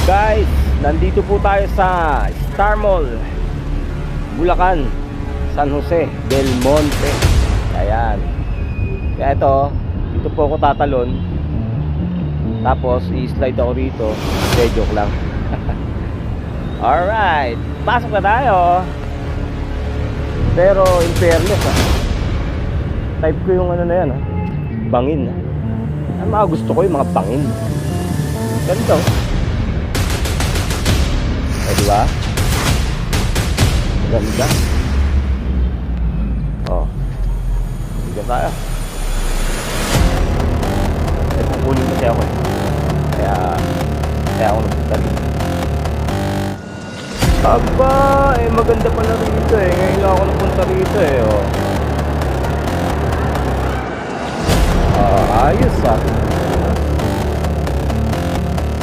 Guys, nandito po tayo sa Star Mall, Bulacan, San Jose del Monte. Ayan. Kaya dito po ako tatalon. Tapos i-slide ako rito. Joke lang. Alright, pasok na tayo. Pero in fairness type ko yung ano na yan bangin. Ang mga gusto ko yung mga bangin. Ganito. Diba? Ganda. Bigyan tayo. Pupunin kasi ako Kaya ako nagpunta dito. Aba, maganda pala rito ngayon lang ako napunta rito ayos